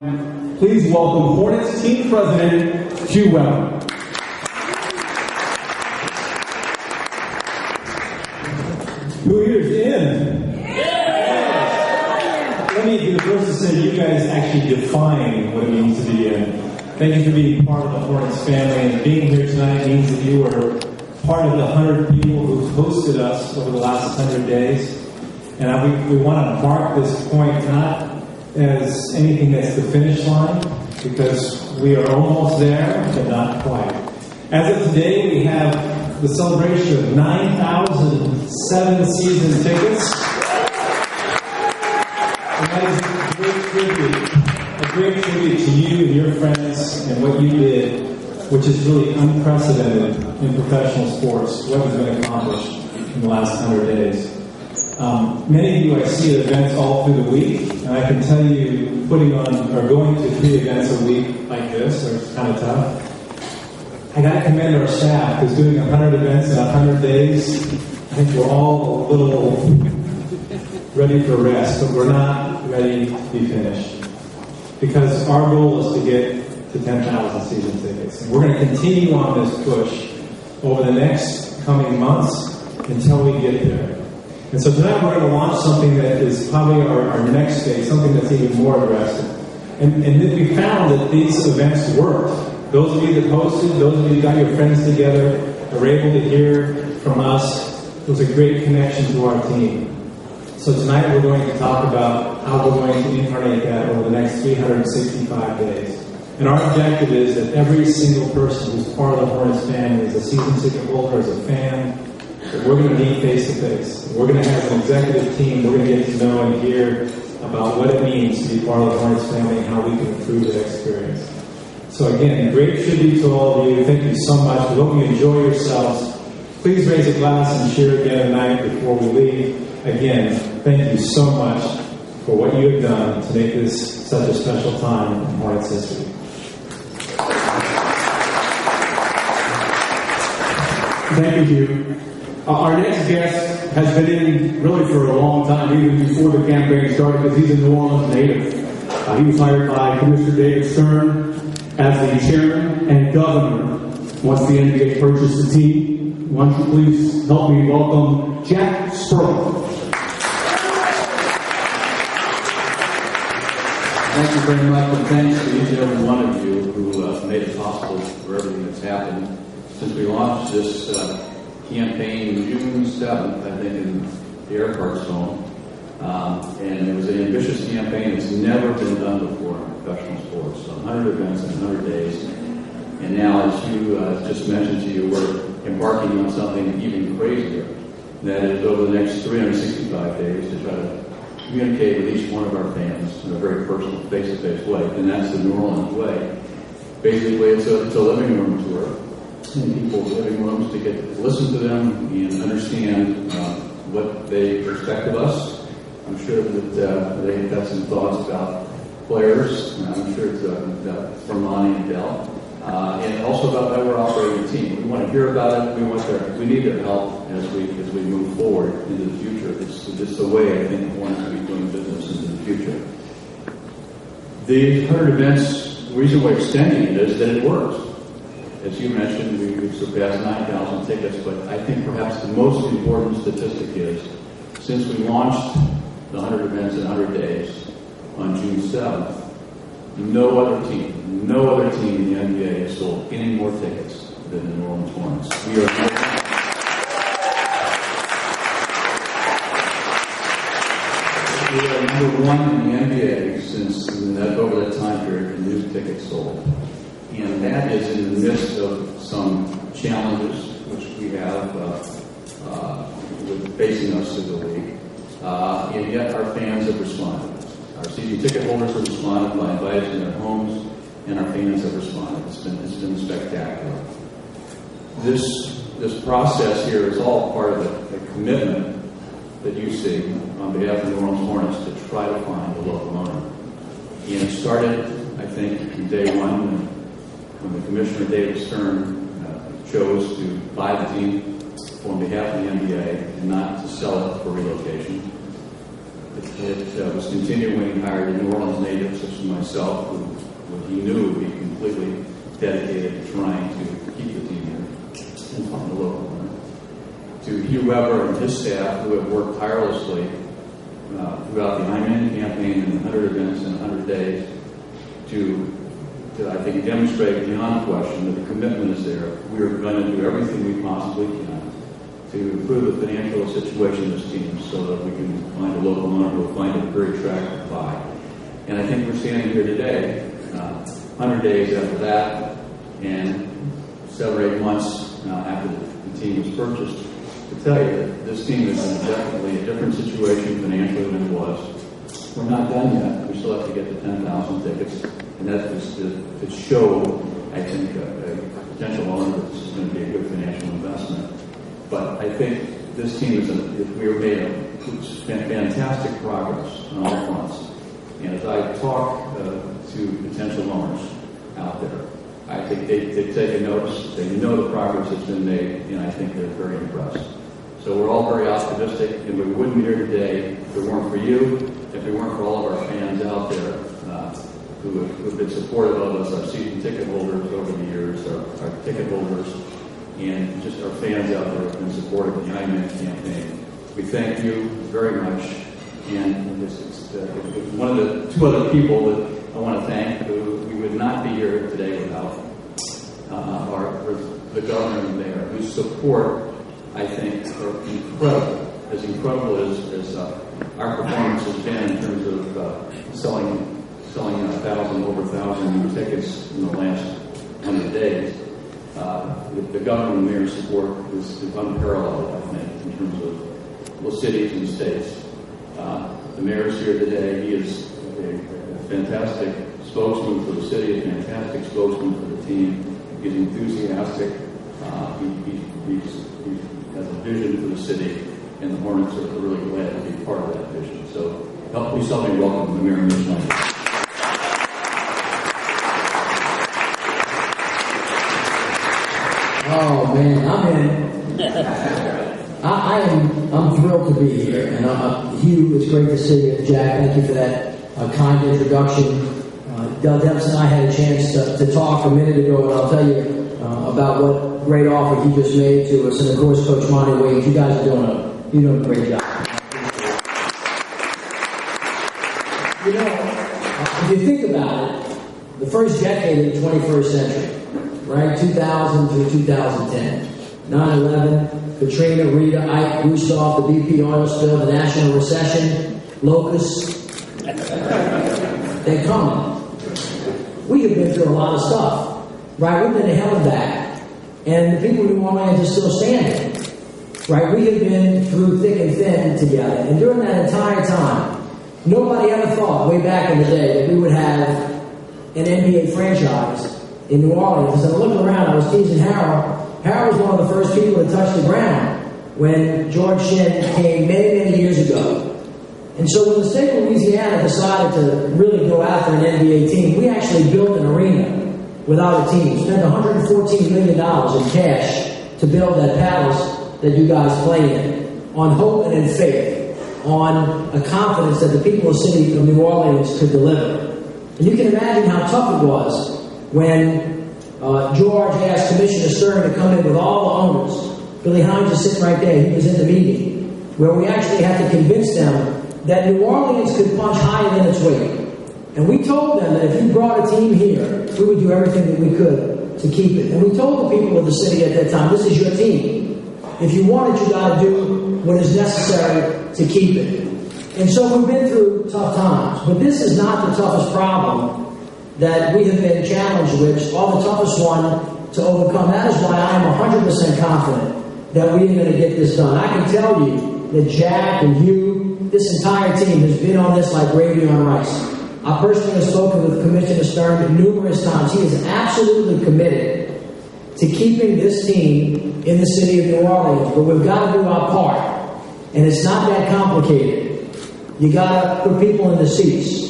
Please welcome Hornets team president, Hugh Weber. 2 years in. Yeah. Let me be the first to say you guys actually define what it means to be in. Thank you for being part of the Hornets family, and being here tonight means that you are part of the 100 people who've hosted us over the last 100 days. And we want to mark this point not as anything that's the finish line, because we are almost there, but not quite. As of today, we have the celebration of 9,007 season tickets. And that is a great tribute to you and your friends and what you did, which is really unprecedented in professional sports, what has been accomplished in the last 100 days. Many of you I see at events all through the week, and I can tell you putting on or going to 3 events a week like this are kind of tough. I got to commend our staff, because doing 100 events in 100 days, I think we're all a little ready for rest, but we're not ready to be finished. Because our goal is to get to 10,000 season tickets. And we're going to continue on this push over the next coming months until we get there. And so tonight we're going to launch something that is probably our next stage, something that's even more aggressive. And we found that these events worked. Those of you that hosted, those of you who got your friends together, were able to hear from us. It was a great connection to our team. So tonight we're going to talk about how we're going to incarnate that over the next 365 days. And our objective is that every single person who's part of the Hornets family, as a season ticket holder, as a fan, that we're going to meet face to face. We're going to have an executive team. We're going to get to know and hear about what it means to be part of the Hornets family and how we can improve that experience. So again, great tribute to all of you. Thank you so much. We hope you enjoy yourselves. Please raise a glass and share again tonight before we leave. Again, thank you so much for what you have done to make this such a special time in Hornets history. Thank you, Hugh. Our next guest has been in really for a long time, even before the campaign started, because he's a New Orleans native. He was hired by Commissioner David Stern as the chairman and governor once the NBA purchased the team. Why don't you please help me welcome Jack Sperl. Thank you very much, and thanks to each and every one of you who made it possible for everything that's happened since we launched this campaign June 7th, I think, in the Airport Zone. And it was an ambitious campaign. It's never been done before in professional sports. So 100 events in 100 days. And now, as you just mentioned to you, we're embarking on something even crazier. That is, over the next 365 days, to try to communicate with each one of our fans in a very personal, face-to-face way. And that's the New Orleans way. Basically, it's a living room tour in people's living rooms to get to listen to them and understand what they expect of us. I'm sure that they've got some thoughts about players. I'm sure it's from Lonnie and Dell. And also about how we're operating the team. We want to hear about it. We need their help as we move forward into the future. It's just the way I think we want to be doing business into the future. The 100 events, the reason we're extending it is that it works. As you mentioned, we've surpassed 9,000 tickets, but I think perhaps the most important statistic is, since we launched the 100 events in 100 days on June 7th, no other team in the NBA has sold any more tickets than the New Orleans Hornets. We are number one in the NBA since over that time period in new tickets sold. And that is in the midst of some challenges which we have with facing us through the league. And yet our fans have responded. Our season ticket holders have responded by inviting to their homes, and our fans have responded. It's been spectacular. This process here is all part of the commitment that you see on behalf of the New Orleans Hornets to try to find a local owner. And it started, I think, from day one when the Commissioner David Stern chose to buy the team on behalf of the NBA and not to sell it for relocation. The it was continuing to hire the New Orleans natives, such as myself, who he knew would be completely dedicated to trying to keep the team here and find a local owner. To Hugh Weber and his staff, who have worked tirelessly throughout the IMAN campaign in 100 events in 100 days, to I think demonstrate beyond question that the commitment is there. We are going to do everything we possibly can to improve the financial situation of this team so that we can find a local owner who will find it very attractive to buy. And I think we're standing here today, 100 days after that, and 7 or 8 months after the team was purchased, to tell you that this team is in definitely a different situation financially than it was. We're not done yet. We still have to get to 10,000 tickets, and that is to show, I think, a potential owner that this is going to be a good financial investment. But I think this team we have made fantastic progress on all fronts. And as I talk to potential owners out there, I think they've taken notice. They know the progress that's been made, and I think they're very impressed. So we're all very optimistic, and we wouldn't be here today if it weren't for you, if it weren't for all of our fans out there who have been supportive of us, our season ticket holders over the years, our ticket holders, and just our fans out there who have been supportive of the IMAN campaign. We thank you very much. And this is one of the 2 other people that I want to thank who we would not be here today without the governor and mayor, whose support, I think, are incredible as our performance has been in terms of selling over 1,000 new tickets in the last 100 days. The governor and mayor's support is unparalleled, I think, in terms of both cities and states. The mayor's here today. He is a fantastic spokesman for the city, a fantastic spokesman for the team. He's enthusiastic. He has a vision for the city, and the Hornets are really glad to be part of that vision. So please help me welcome the mayor and Ms. Oh man, I'm thrilled to be here, and Hugh, it's great to see you. Jack, thank you for that kind introduction. Del Dempsey and I had a chance to talk a minute ago, and I'll tell you about what great offer he just made to us, and of course, Coach Monty Wade. You guys are doing a great job. You know, if you think about it, the first decade of the 21st century, right, 2000 through 2010, 9/11, Katrina, Rita, Ike, Gustav, the BP oil spill, the national recession, locusts, they're coming. We have been through a lot of stuff, right? We've been to hell and back, and the people of New Orleans are still standing, right? We have been through thick and thin together, and during that entire time, nobody ever thought, way back in the day, that we would have an NBA franchise in New Orleans. And I looked around, I was teasing Harold. Harold was one of the first people to touch the ground when George Shinn came many, many years ago. And so when the state of Louisiana decided to really go after an NBA team, we actually built an arena without a team. Spent $114 million in cash to build that palace that you guys play in, on hope and in faith, on a confidence that the people of the city of New Orleans could deliver. And you can imagine how tough it was when George asked Commissioner Stern to come in with all the owners. Billy Hines is sitting right there. He was in the meeting where we actually had to convince them that New Orleans could punch higher than its weight. And we told them that if you brought a team here, we would do everything that we could to keep it. And we told the people of the city at that time, this is your team. If you want it, you got to do what is necessary to keep it. And so we've been through tough times. But this is not the toughest problem that we have been challenged with, or the toughest one to overcome. That is why I am 100% confident that we are going to get this done. I can tell you that Jack and you, this entire team has been on this like gravy on rice. I personally have spoken with Commissioner Stern numerous times. He is absolutely committed to keeping this team in the city of New Orleans, but we've got to do our part. And it's not that complicated. You got to put people in the seats.